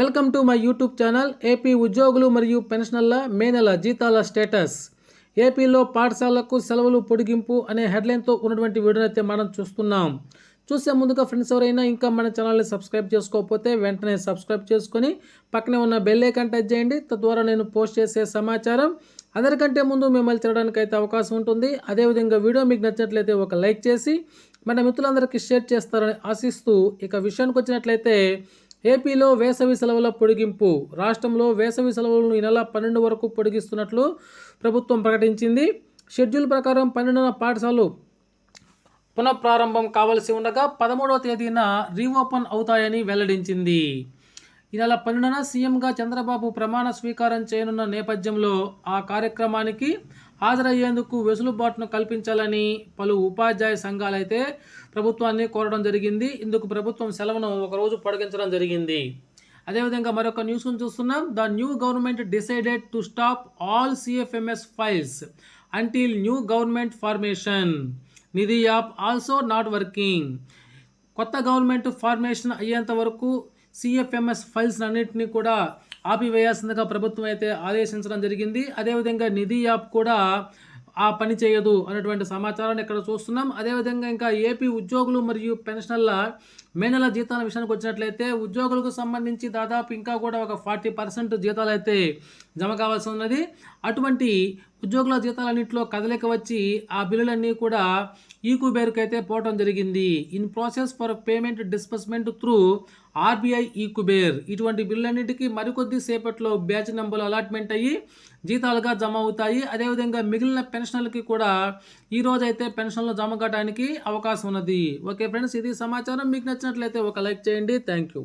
Welcome to my YouTube channel. AP ఉద్యోగులు మరియు పెన్షనర్ల మే నెల జీతాల స్టేటస్. ఏపీలో పాఠశాలలకు సెలవులు పొడిగింపు అనే హెడ్లైన్తో ఉన్నటువంటి వీడియోని అయితే మనం చూస్తున్నాం. చూసే ముందుగా ఫ్రెండ్స్ ఎవరైనా ఇంకా మన ఛానల్ని సబ్స్క్రైబ్ చేసుకోకపోతే వెంటనే సబ్స్క్రైబ్ చేసుకొని పక్కనే ఉన్న బెల్ ఐకాన్ టచ్ చేయండి. తద్వారా నేను పోస్ట్ చేసే సమాచారం అందరికంటే ముందు మిమ్మల్ని తినడానికి అయితే అవకాశం ఉంటుంది. అదేవిధంగా వీడియో మీకు నచ్చినట్లయితే ఒక లైక్ చేసి మన మిత్రులందరికీ షేర్ చేస్తారని ఆశిస్తూ ఇక విషయానికి వచ్చినట్లయితే ఏపీలో వేసవి సెలవుల పొడిగింపు. రాష్ట్రంలో వేసవి సెలవులను ఈ నెల 12 వరకు పొడిగిస్తున్నట్లు ప్రభుత్వం ప్రకటించింది. షెడ్యూల్ ప్రకారం 12న పాఠశాలలు పునఃప్రారంభం కావాల్సి ఉండగా 13వ తేదీన రీఓపెన్ అవుతాయని వెల్లడించింది. ఈ నెల 12న సీఎంగా చంద్రబాబు ప్రమాణ స్వీకారం చేయనున్న నేపథ్యంలో ఆ కార్యక్రమానికి హాజరయ్యేందుకు వెసులుబాటును కల్పించాలని పలు ఉపాధ్యాయ సంఘాలైతే ప్రభుత్వాన్ని కోరడం జరిగింది. ఇందుకు ప్రభుత్వం సెలవును ఒకరోజు పొడిగించడం జరిగింది. అదేవిధంగా మరొక న్యూస్ను చూస్తున్నాం. The new government decided to stop all CFMS files until new government formation. Nidhi app also not working. కొత్త గవర్నమెంట్ ఫార్మేషన్ అయ్యేంత వరకు సిఎఫ్ఎంఎస్ ఫైల్స్ అన్నింటినీ కూడా ఆపివేయాల్సిందిగా ప్రభుత్వం అయితే ఆదేశించడం జరిగింది. అదేవిధంగా నిధి యాప్ కూడా ఆ పని చేయదు అనేటువంటి సమాచారాన్ని ఇక్కడ చూస్తున్నాం. అదేవిధంగా ఇంకా ఏపీ ఉద్యోగులు మరియు పెన్షనర్ల మే నెల జీతాల విషయానికి వచ్చినట్లయితే ఉద్యోగులకు సంబంధించి దాదాపు ఇంకా కూడా ఒక 40% జీతాలు అయితే జమ కావాల్సి ఉన్నది. అటువంటి ఉద్యోగుల జీతాలన్నింటిలో కదలిక వచ్చి ఆ బిల్లులన్నీ కూడా ఈకుబేర్కి అయితే పోవడం జరిగింది. In process for payment disbursement through RBI eKuber. ఇటువంటి బిల్లులన్నింటికి మరికొద్ది సేపట్లో బ్యాచ్ నెంబర్లు అలాట్మెంట్ అయ్యి జీతాలుగా జమ అవుతాయి. అదేవిధంగా మిగిలిన పెన్షన్లకి కూడా ఈ రోజు అయితే పెన్షన్లు జమ కావడానికి అవకాశం ఉన్నది. ఓకే ఫ్రెండ్స్, ఇది సమాచారం. మీకు నచ్చినట్లయితే ఒక లైక్ చేయండి. Thank you.